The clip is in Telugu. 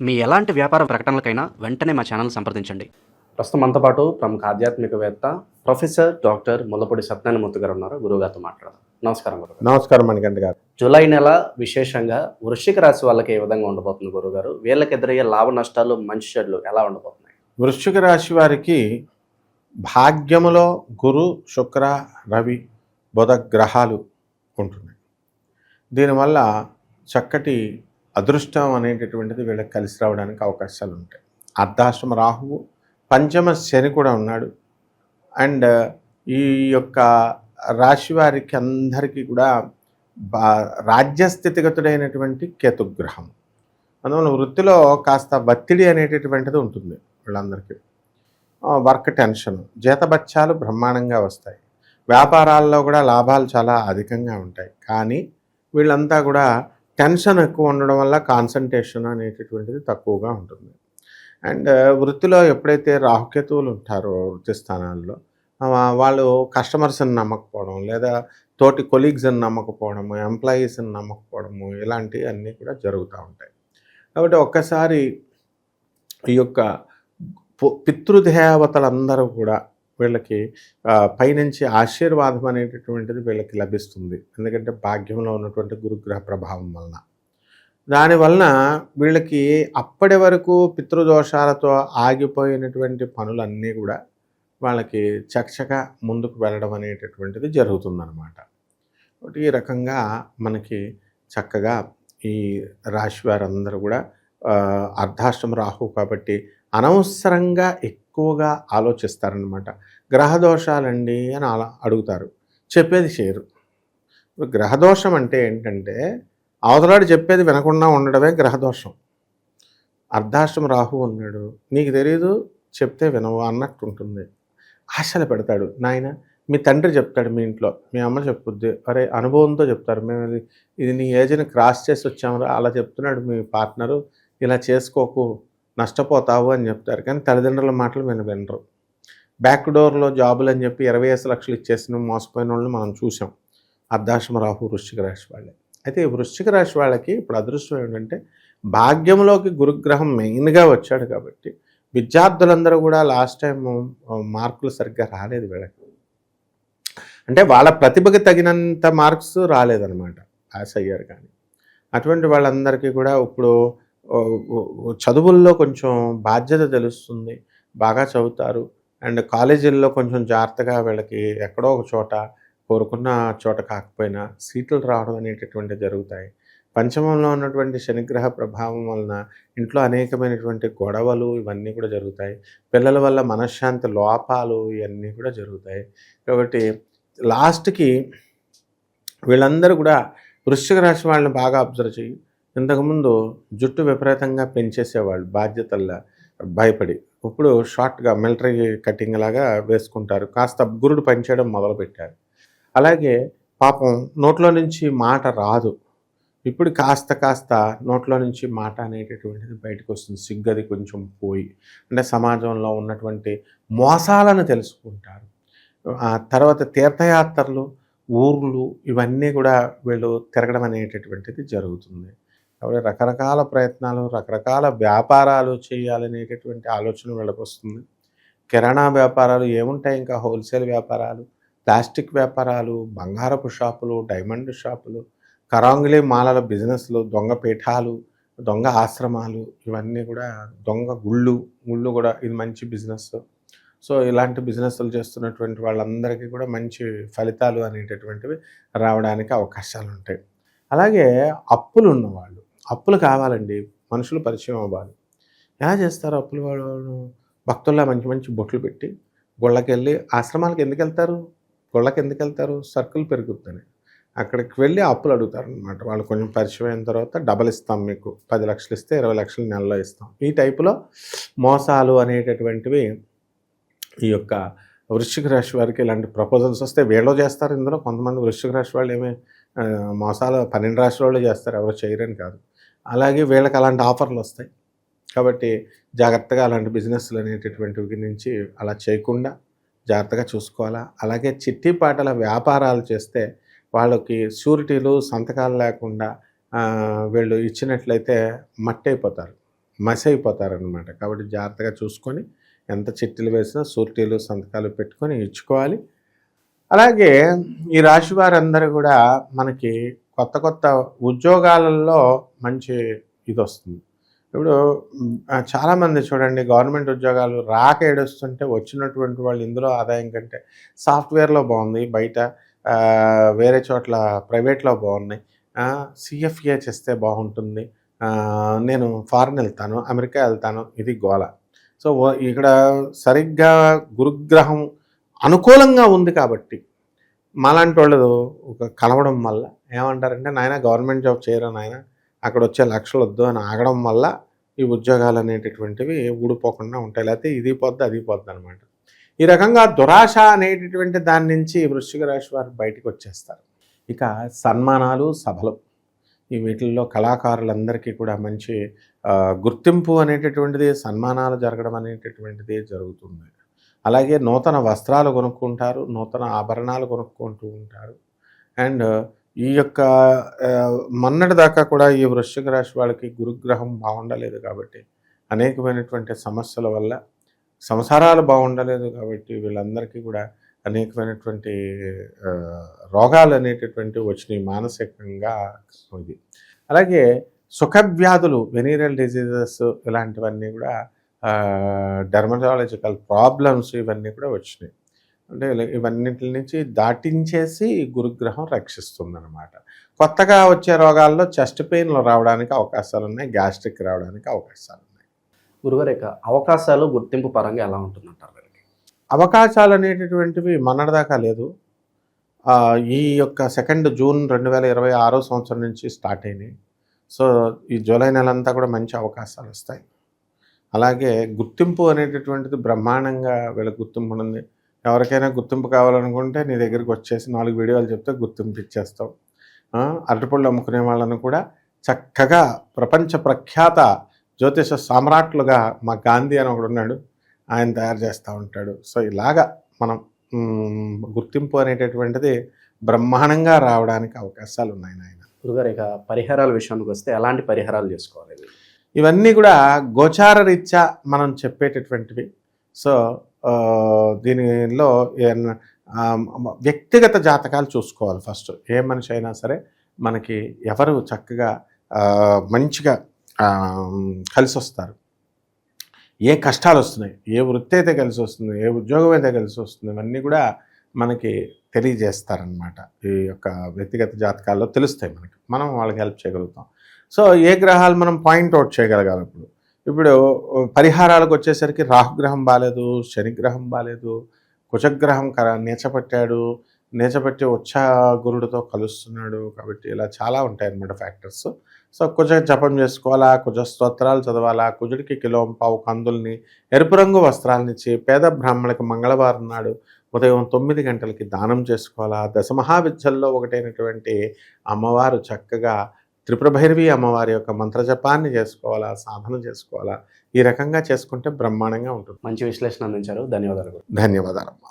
మీ ఎలాంటి వ్యాపార ప్రకటనలకైనా వెంటనే మా ఛానల్ సంప్రదించండి. ప్రస్తుతం మనతో పాటు ప్రముఖ ఆధ్యాత్మికవేత్త ప్రొఫెసర్ డాక్టర్ ముల్లపూడి సత్యనారాయణమూర్తి గారు ఉన్నారు. గురువుగారితో మాట్లాడదాం. నమస్కారం గురుగారు. నమస్కారం మణికంఠ గారు. జూలై నెల విశేషంగా వృశ్చిక రాశి వాళ్ళకి ఏ విధంగా ఉండబోతుంది గురుగారు? వీళ్ళకి ఎదురయ్యే లాభ నష్టాలు, మంచి చెడులు ఎలా ఉండబోతున్నాయి? వృశ్చిక రాశి వారికి భాగ్యములో గురు, శుక్ర, రవి, బుధ గ్రహాలు ఉంటున్నాయి. దీనివల్ల చక్కటి అదృష్టం అనేటటువంటిది వీళ్ళకి కలిసి రావడానికి అవకాశాలు ఉంటాయి. అర్ధాష్టమ రాహువు, పంచమ శని కూడా ఉన్నాడు. అండ్ ఈ యొక్క రాశి వారికి అందరికీ కూడా రాజ్యస్థితిగతుడైనటువంటి కేతుగ్రహం. అందువల్ల వృత్తిలో కాస్త ఒత్తిడి అనేటటువంటిది ఉంటుంది వీళ్ళందరికీ. వర్క్ టెన్షన్, జీతబత్యాలు బ్రహ్మాండంగా వస్తాయి. వ్యాపారాల్లో కూడా లాభాలు చాలా అధికంగా ఉంటాయి. కానీ వీళ్ళంతా కూడా టెన్షన్ ఎక్కువ ఉండడం వల్ల కాన్సన్ట్రేషన్ అనేటటువంటిది తక్కువగా ఉంటుంది. అండ్ వృత్తిలో ఎప్పుడైతే రాహుకేతువులు ఉంటారో వృత్తి స్థానాల్లో, వాళ్ళు కస్టమర్స్ని నమ్మకపోవడం, లేదా తోటి కొలీగ్స్ని నమ్మకపోవడము, ఎంప్లాయీస్ని నమ్మకపోవడము, ఇలాంటివి అన్నీ కూడా జరుగుతూ ఉంటాయి. కాబట్టి ఒక్కసారి ఈ యొక్క పితృదేవతలందరూ కూడా వీళ్ళకి పైనుంచి ఆశీర్వాదం అనేటటువంటిది వీళ్ళకి లభిస్తుంది. ఎందుకంటే భాగ్యంలో ఉన్నటువంటి గురుగ్రహ ప్రభావం వలన. దానివలన వీళ్ళకి అప్పటి వరకు పితృదోషాలతో ఆగిపోయినటువంటి పనులన్నీ కూడా వాళ్ళకి చకచక ముందుకు వెళ్ళడం అనేటటువంటిది జరుగుతుందన్నమాట. కాబట్టి ఈ రకంగా మనకి చక్కగా ఈ రాశి వారందరూ కూడా అర్ధాష్టమ రాహు కాబట్టి అనవసరంగా ఎక్కువగా ఆలోచిస్తారనమాట. గ్రహదోషాలండి అని అలా అడుగుతారు, చెప్పేది చేయరు. ఇప్పుడు గ్రహదోషం అంటే ఏంటంటే అవతలాడు చెప్పేది వినకుండా ఉండడమే గ్రహదోషం. అర్ధాష్టమ రాహు ఉన్నాడు, నీకు తెలీదు, చెప్తే వినవు అన్నట్టు ఉంటుంది. ఆశలు పెడతాడు. నాయన మీ తండ్రి చెప్తాడు, మీ ఇంట్లో మీ అమ్మ చెప్పుద్ది, అరే అనుభవంతో చెప్తారు, మేము ఇది నీ ఏజ్ని క్రాస్ చేసి వచ్చాము, అలా చెప్తున్నాడు మీ పార్ట్నరు, ఇలా చేసుకోకు నష్టపోతావు అని చెప్తారు. కానీ తల్లిదండ్రుల మాటలు వినరు. బ్యాక్ డోర్లో జాబులు అని చెప్పి 20 లక్షలు ఇచ్చేసిన మోసపోయిన వాళ్ళని మనం చూసాం. అర్ధాష్టమ రాహు వృశ్చిక రాశి వాళ్ళే. అయితే ఈ వృశ్చిక రాశి వాళ్ళకి ఇప్పుడు అదృష్టం ఏంటంటే భాగ్యంలోకి గురుగ్రహం మెయిన్గా వచ్చాడు కాబట్టి విద్యార్థులందరూ కూడా లాస్ట్ టైం మార్కులు సరిగ్గా రాలేదు వీళ్ళకి. అంటే వాళ్ళ ప్రతిభకి తగినంత మార్క్స్ రాలేదన్నమాట, పాస్ అయ్యారు. కానీ అటువంటి వాళ్ళందరికీ కూడా ఇప్పుడు చదువుల్లో కొంచెం బాధ్యత తెలుస్తుంది, బాగా చదువుతారు. అండ్ కాలేజీల్లో కొంచెం జాగ్రత్తగా వీళ్ళకి ఎక్కడో ఒక చోట కోరుకున్న చోట కాకపోయినా సీట్లు రావడం అనేటటువంటివి జరుగుతాయి. పంచమంలో ఉన్నటువంటి శనిగ్రహ ప్రభావం వలన ఇంట్లో అనేకమైనటువంటి గొడవలు ఇవన్నీ కూడా జరుగుతాయి. పిల్లల వల్ల మనశ్శాంతి లోపాలు ఇవన్నీ కూడా జరుగుతాయి. కాబట్టి లాస్ట్కి వీళ్ళందరూ కూడా వృశ్చిక రాశి వాళ్ళని బాగా అబ్జర్వ్ చేయి. ఇంతకుముందు జుట్టు విపరీతంగా పెంచేసేవాళ్ళు బాధ్యతల్లా భయపడి, ఇప్పుడు షార్ట్గా మిలిటరీ కటింగ్ లాగా వేసుకుంటారు. కాస్త గురుడు పనిచేయడం మొదలుపెట్టారు. అలాగే పాపం నోట్లో నుంచి మాట రాదు, ఇప్పుడు కాస్త నోట్లో నుంచి మాట అనేటటువంటిది బయటకు వస్తుంది. సిగ్గది కొంచెం పోయి, అంటే సమాజంలో ఉన్నటువంటి మోసాలను తెలుసుకుంటారు. తర్వాత తీర్థయాత్రలు, ఊర్లు ఇవన్నీ కూడా వీళ్ళు తిరగడం అనేటటువంటిది జరుగుతుంది. కాబట్టి రకరకాల ప్రయత్నాలు, రకరకాల వ్యాపారాలు చేయాలనేటటువంటి ఆలోచన వీళ్ళకి వస్తుంది. కిరాణా వ్యాపారాలు ఏముంటాయి, ఇంకా హోల్సేల్ వ్యాపారాలు, ప్లాస్టిక్ వ్యాపారాలు, బంగారపు షాపులు, డైమండ్ షాపులు, కరాంగిలి మాలల బిజినెస్లు, దొంగ పీఠాలు, దొంగ ఆశ్రమాలు, ఇవన్నీ కూడా దొంగ గుళ్ళు కూడా ఇది మంచి బిజినెస్. సో ఇలాంటి బిజినెస్లు చేస్తున్నటువంటి వాళ్ళందరికీ కూడా మంచి ఫలితాలు అనేటటువంటివి రావడానికి అవకాశాలు ఉంటాయి. అలాగే అప్పులు ఉన్నవాళ్ళు, అప్పులు కావాలండి, మనుషులు పరిచయం అవ్వాలి. ఎలా చేస్తారు అప్పులు వాళ్ళు? భక్తుల్లా మంచి మంచి బొట్లు పెట్టి గుళ్ళకెళ్ళి, ఆశ్రమాలకు ఎందుకు వెళ్తారు, గుళ్ళకి ఎందుకు వెళ్తారు? సర్కిల్ పెరుగుతుంది. అక్కడికి వెళ్ళి అప్పులు అడుగుతారు అనమాట. వాళ్ళు కొంచెం పరిచయం అయిన తర్వాత డబల్ ఇస్తాం, మీకు 10 లక్షలు ఇస్తే 20 లక్షలు నెలలో ఇస్తాం. ఈ టైపులో మోసాలు అనేటటువంటివి ఈ యొక్క వృశ్చిక రాశి వారికి ఇలాంటి ప్రపోజల్స్ వస్తే వీళ్ళు చేస్తారు. ఇందులో కొంతమంది వృశ్చిక రాశి వాళ్ళు ఏమీ మోసాలు 12 రాశి వాళ్ళు చేస్తారు, ఎవరు చేయరని కాదు. అలాగే వీళ్ళకి అలాంటి ఆఫర్లు వస్తాయి. కాబట్టి జాగ్రత్తగా అలాంటి బిజినెస్లు అనేటటువంటివి నుంచి అలా చేయకుండా జాగ్రత్తగా చూసుకోవాలా. అలాగే చిట్టిపాటల వ్యాపారాలు చేస్తే వాళ్ళకి షూరిటీలు సంతకాలు లేకుండా వీళ్ళు ఇచ్చినట్లయితే మట్టి అయిపోతారు. మసి అయిపోతారనమాట. కాబట్టి జాగ్రత్తగా చూసుకొని ఎంత చిట్టీలు వేసినా సూర్టీలు సంతకాలు పెట్టుకొని ఇచ్చుకోవాలి. అలాగే ఈ రాశి వారందరూ కూడా మనకి కొత్త కొత్త ఉద్యోగాలలో మంచి ఇది వస్తుంది. ఇప్పుడు చాలామంది చూడండి గవర్నమెంట్ ఉద్యోగాలు రాక ఏడుస్తుంటే వచ్చినటువంటి వాళ్ళు ఇందులో ఆదాయం కంటే సాఫ్ట్వేర్లో బాగుంది, బయట వేరే చోట్ల ప్రైవేట్లో బాగున్నాయి, సిఎఫ్ఏ చేస్తే బాగుంటుంది, నేను ఫారిన్ వెళ్తాను, అమెరికా వెళ్తాను, ఇది గోల. సో ఇక్కడ సరిగ్గా గురుగ్రహం అనుకూలంగా ఉంది కాబట్టి మాలాంటి వాళ్ళు కలవడం వల్ల ఏమంటారంటే నాయన గవర్నమెంట్ జాబ్ చేయరా నాయన, అక్కడ వచ్చే లక్షలు వద్దు అని ఆగడం వల్ల ఈ ఉద్యోగాలు అనేటటువంటివి ఊడిపోకుండా ఉంటాయి. లేకపోతే ఇది పోద్ది అది పోద్ది అనమాట. ఈ రకంగా దురాశ అనేటటువంటి దాని నుంచి వృశ్చిక రాశి వారు బయటకు వచ్చేస్తారు. ఇక సన్మానాలు, సభలు, ఈ వీటిల్లో కళాకారులందరికీ కూడా మంచి గుర్తింపు అనేటటువంటిది, సన్మానాలు జరగడం అనేటటువంటిది జరుగుతుంది. అలాగే నూతన వస్త్రాలు కొనుక్కుంటారు, నూతన ఆభరణాలు కొనుక్కుంటూ ఉంటారు. అండ్ ఈ యొక్క మొన్నటి దాకా కూడా ఈ వృశ్చిక రాశి వాళ్ళకి గురుగ్రహం బాగుండలేదు కాబట్టి అనేకమైనటువంటి సమస్యల వల్ల సంసారాలు బాగుండలేదు కాబట్టి వీళ్ళందరికీ కూడా అనేకమైనటువంటి రోగాలు అనేటటువంటి వచ్చినాయి మానసికంగా. ఇది అలాగే సుఖవ్యాధులు, వెనీరల్ డిజీజెస్ ఇలాంటివన్నీ కూడా, డెర్మటాలజికల్ ప్రాబ్లమ్స్ ఇవన్నీ కూడా వచ్చినాయి. అంటే ఇవన్నిటి నుంచి దాటించేసి గురుగ్రహం రక్షిస్తుందన్నమాట. కొత్తగా వచ్చే రోగాల్లో చెస్ట్ పెయిన్లు రావడానికి అవకాశాలు ఉన్నాయి, గ్యాస్ట్రిక్ రావడానికి అవకాశాలు ఉన్నాయి. గురుగారు, అవకాశాలు గుర్తింపు పరంగా ఎలా ఉంటుందంటారు? అవకాశాలు అనేటటువంటివి మొన్నటిదాకా లేదు. ఈ యొక్క 2 జూన్ 2026 సంవత్సరం నుంచి స్టార్ట్ అయినాయి. సో ఈ జూలై నెలంతా కూడా మంచి అవకాశాలు వస్తాయి. అలాగే గుర్తింపు అనేటటువంటిది బ్రహ్మాండంగా వీళ్ళకి గుర్తింపు ఉంది. ఎవరికైనా గుర్తింపు కావాలనుకుంటే నీ దగ్గరికి వచ్చేసి 4 వీడియోలు చెప్తే గుర్తింపు ఇచ్చేస్తావు. అరటిపళ్ళు అమ్ముకునే వాళ్ళను కూడా చక్కగా ప్రపంచ ప్రఖ్యాత జ్యోతిష సామ్రాట్లుగా మా గాంధీ అని ఒకడు ఉన్నాడు, ఆయన తయారు చేస్తూ ఉంటాడు. సో ఇలాగా మనం గుర్తింపు అనేటటువంటిది బ్రహ్మాండంగా రావడానికి అవకాశాలు ఉన్నాయి నాయన. గురుగారు, పరిహారాల విషయానికి వస్తే ఎలాంటి పరిహారాలు చేసుకోవాలి? ఇవన్నీ కూడా గోచార రీత్యా మనం చెప్పేటటువంటివి. సో దీనిలో వ్యక్తిగత జాతకాలు చూసుకోవాలి ఫస్ట్. ఏ మనిషి అయినా సరే మనకి ఎవరు చక్కగా మంచిగా కలిసి వస్తారు, ఏ కష్టాలు వస్తున్నాయి, ఏ వృత్తి అయితే కలిసి వస్తుంది, ఏ ఉద్యోగం అయితే కలిసి వస్తుంది, ఇవన్నీ కూడా మనకి తెలియజేస్తారనమాట. ఈ యొక్క వ్యక్తిగత జాతకాల్లో తెలుస్తాయి మనకి, మనం వాళ్ళకి హెల్ప్ చేయగలుగుతాం. సో ఏ గ్రహాలు మనం పాయింట్అవుట్ చేయగలగాలి. ఇప్పుడు పరిహారాలకు వచ్చేసరికి రాహుగ్రహం బాగాలేదు, శనిగ్రహం బాగాలేదు, కుజగ్రహం నీచపట్టాడు, నీచపట్టి ఉచ్చ గురుడితో కలుస్తున్నాడు, కాబట్టి ఇలా చాలా ఉంటాయి అన్నమాట ఫ్యాక్టర్స్. సో కుజ జపం చేసుకోవాలా, కుజ స్తోత్రాలు చదవాలా, కుజుడికి కిలోంపావు కందుల్ని, ఎరుపు రంగు వస్త్రాలనిచ్చి పేద బ్రాహ్మణులకు మంగళవారం నాడు ఉదయం 9 గంటలకి దానం చేసుకోవాలా. దశమహావిద్యల్లో ఒకటైనటువంటి అమ్మవారు చక్కగా త్రిపురభైరవి అమ్మవారి యొక్క మంత్రజపాన్ని చేసుకోవాలా, సాధన చేసుకోవాలా. ఈ రకంగా చేసుకుంటే బ్రహ్మాండంగా ఉంటుంది. మంచి విశ్లేషణ అందించారు. ధన్యవాదాలు. ధన్యవాదాలు.